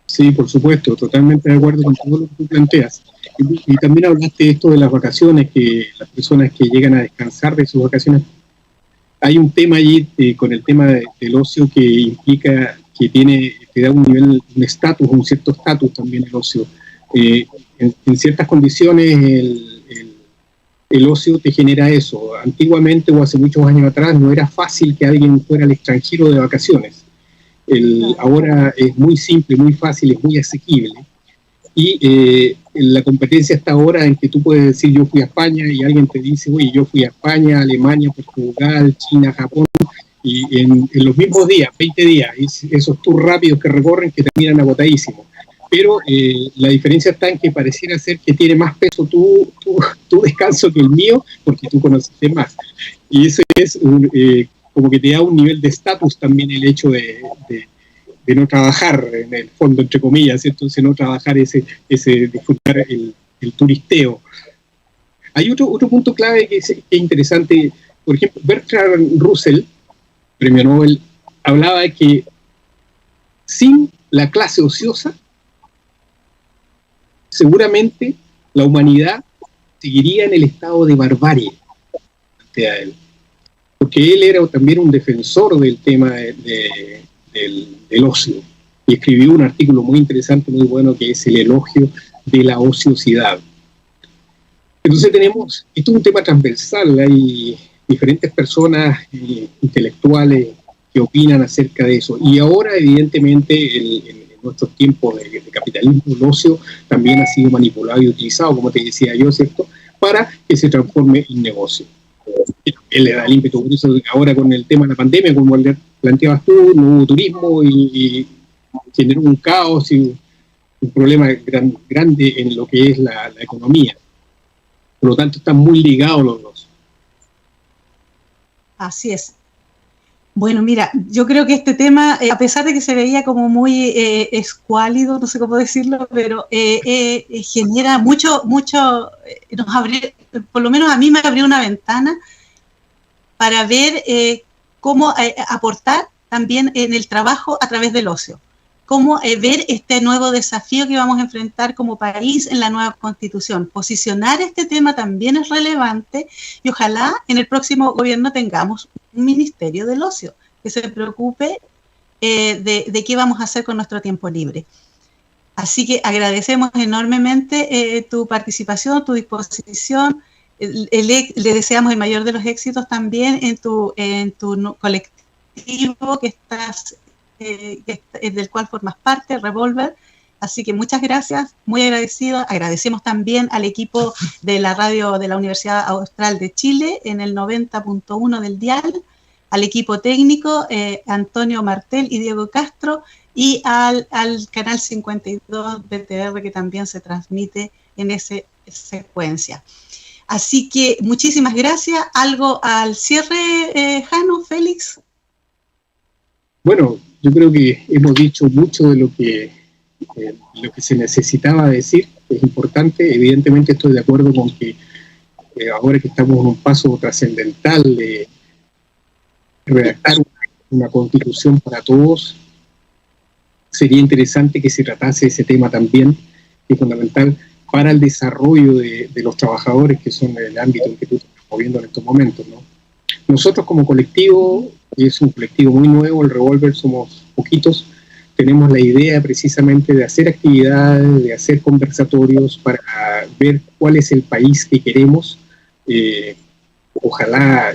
Sí, por supuesto, totalmente de acuerdo con todo lo que tú planteas. Y también hablaste de esto de las vacaciones, que las personas que llegan a descansar de sus vacaciones. Hay un tema allí con el tema del ocio que implica que te da un nivel, un estatus, un cierto estatus también el ocio. En ciertas condiciones el ocio te genera eso. Antiguamente o hace muchos años atrás no era fácil que alguien fuera al extranjero de vacaciones. Ahora es muy simple, muy fácil, es muy asequible. Y la competencia está ahora en que tú puedes decir yo fui a España y alguien te dice, oye, yo fui a España, Alemania, Portugal, China, Japón, y en los mismos días, 20 días, esos tours rápidos que recorren que terminan agotadísimos. Pero la diferencia está en que pareciera ser que tiene más peso tu descanso que el mío, porque tú conociste más. Y eso es como que te da un nivel de estatus también el hecho de no trabajar, en el fondo, entre comillas, ¿cierto? Entonces no trabajar ese disfrutar el turisteo. Hay otro punto clave que es interesante. Por ejemplo, Bertrand Russell, premio Nobel, hablaba de que sin la clase ociosa, seguramente la humanidad seguiría en el estado de barbarie ante él. Porque él era también un defensor del tema del ocio. Y escribió un artículo muy interesante, muy bueno, que es el elogio de la ociosidad. Entonces esto es un tema transversal, hay diferentes personas intelectuales que opinan acerca de eso. Y ahora, evidentemente, en nuestros tiempos de capitalismo, el ocio también ha sido manipulado y utilizado, como te decía yo, ¿cierto?, para que se transforme en negocio. Él le da el ímpetu, por eso ahora con el tema de la pandemia, como planteabas tú, no hubo turismo y generó un caos y un problema grande en lo que es la economía. Por lo tanto, están muy ligados los dos. Así es. Bueno, mira, yo creo que este tema, a pesar de que se veía como muy escuálido, no sé cómo decirlo, pero genera mucho, nos abrió, por lo menos a mí me abrió una ventana para ver cómo aportar también en el trabajo a través del ocio. Cómo ver este nuevo desafío que vamos a enfrentar como país en la nueva Constitución. Posicionar este tema también es relevante y ojalá en el próximo gobierno tengamos un ministerio del ocio que se preocupe de qué vamos a hacer con nuestro tiempo libre. Así que agradecemos enormemente tu participación, tu disposición. Le deseamos el mayor de los éxitos también en tu colectivo que estás... del cual formas parte, Revolver. Así que muchas gracias, muy agradecido. Agradecemos también al equipo de la radio de la Universidad Austral de Chile en el 90.1 del dial, al equipo técnico Antonio Martel y Diego Castro, y al canal 52 BTR que también se transmite en esa secuencia. Así que muchísimas gracias. ¿Algo al cierre, Jano, Félix? Bueno, yo creo que hemos dicho mucho de lo que se necesitaba decir. Es importante. Evidentemente estoy de acuerdo con que ahora que estamos en un paso trascendental de redactar una constitución para todos, sería interesante que se tratase ese tema también, que es fundamental, para el desarrollo de los trabajadores, que son el ámbito en que tú estás moviendo en estos momentos, ¿no? Nosotros como colectivo, y es un colectivo muy nuevo, el Revolver, somos poquitos, tenemos la idea precisamente de hacer actividades, de hacer conversatorios para ver cuál es el país que queremos, ojalá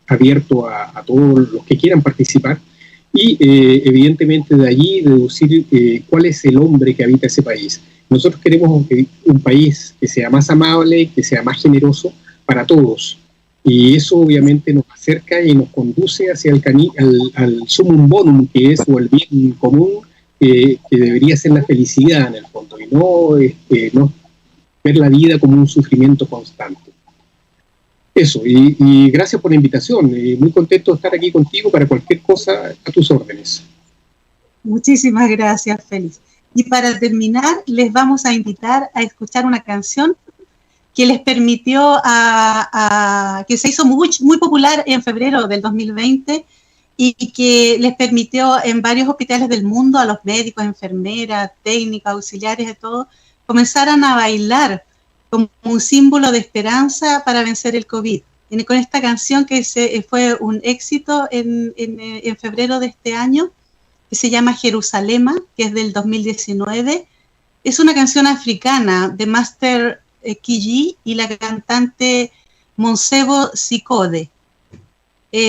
abierto a todos los que quieran participar, y evidentemente de allí deducir cuál es el hombre que habita ese país. Nosotros queremos un país que sea más amable, que sea más generoso para todos, y eso obviamente nos acerca y nos conduce hacia al sumum bonum, que es, o el bien común, que debería ser la felicidad en el fondo, y no ver la vida como un sufrimiento constante. Eso, y gracias por la invitación, muy contento de estar aquí contigo para cualquier cosa, a tus órdenes. Muchísimas gracias, Félix. Y para terminar, les vamos a invitar a escuchar una canción que les permitió, que se hizo muy popular en febrero del 2020 y que les permitió en varios hospitales del mundo a los médicos, enfermeras, técnicos, auxiliares, de todo, comenzaran a bailar como un símbolo de esperanza para vencer el COVID. Y con esta canción que fue un éxito en febrero de este año, que se llama Jerusalema, que es del 2019, es una canción africana de Master Kiji y la cantante Monsebo Sikode.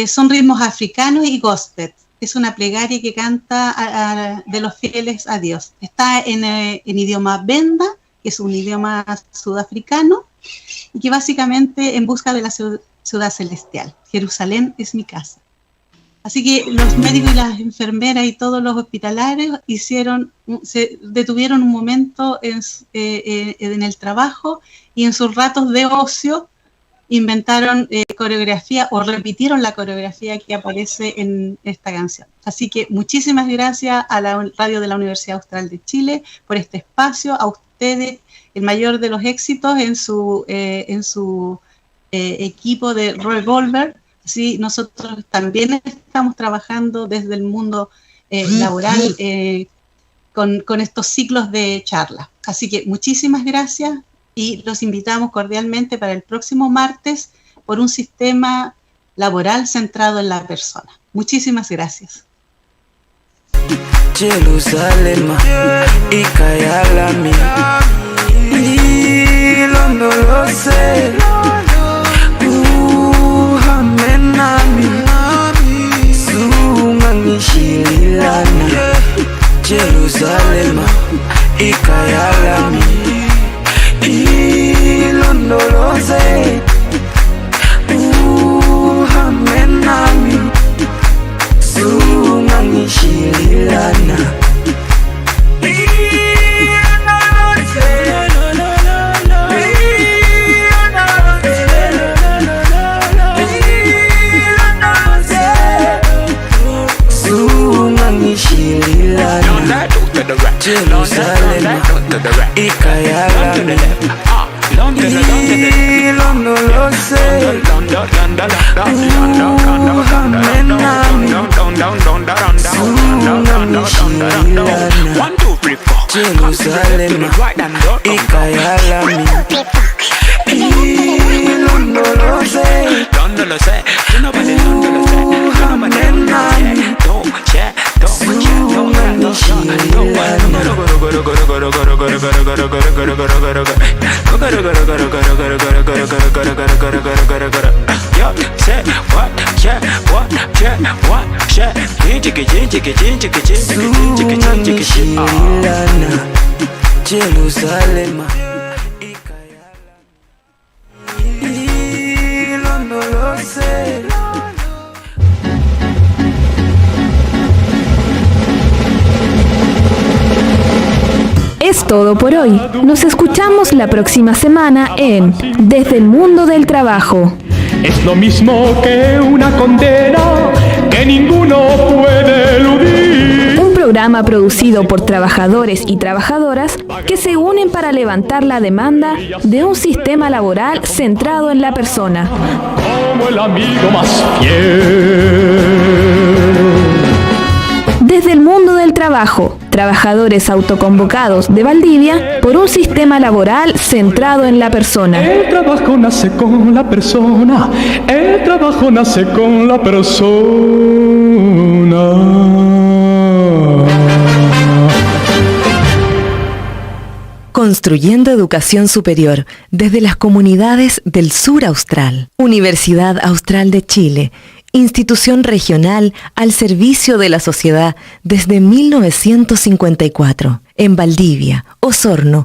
Son ritmos africanos y gospel. Es una plegaria que canta de los fieles a Dios. Está en idioma benda, que es un idioma sudafricano, y que básicamente en busca de la ciudad celestial. Jerusalén es mi casa. Así que los médicos y las enfermeras y todos los hospitalarios se detuvieron un momento en el trabajo y en sus ratos de ocio inventaron coreografía o repitieron la coreografía que aparece en esta canción. Así que muchísimas gracias a la radio de la Universidad Austral de Chile por este espacio, a ustedes el mayor de los éxitos en su equipo de Revolver. Sí, nosotros también estamos trabajando desde el mundo laboral con estos ciclos de charla. Así que muchísimas gracias y los invitamos cordialmente para el próximo martes por un sistema laboral centrado en la persona. Muchísimas gracias. Jerusalem, ikayalami, ilondo lose. Jerusalem, ikayalami, ilondoloze, uhambe nami, sungangishililana. Jerusalem, ikayalami, ilondoloze, uhambe nami, sungangishililana. Jerusalem, ikayalami, ilondoloze, uhambe nami, Jerusalem, ilondoloze. Es todo por hoy. Nos escuchamos la próxima semana en Desde el Mundo del Trabajo. Es lo mismo que una condena que ninguno puede eludir. Un programa producido por trabajadores y trabajadoras que se unen para levantar la demanda de un sistema laboral centrado en la persona. Como el amigo más fiel. Desde el Mundo del Trabajo, trabajadores autoconvocados de Valdivia por un sistema laboral centrado en la persona. El trabajo nace con la persona, el trabajo nace con la persona. Construyendo educación superior desde las comunidades del sur austral. Universidad Austral de Chile, institución regional al servicio de la sociedad desde 1954. En Valdivia, Osorno,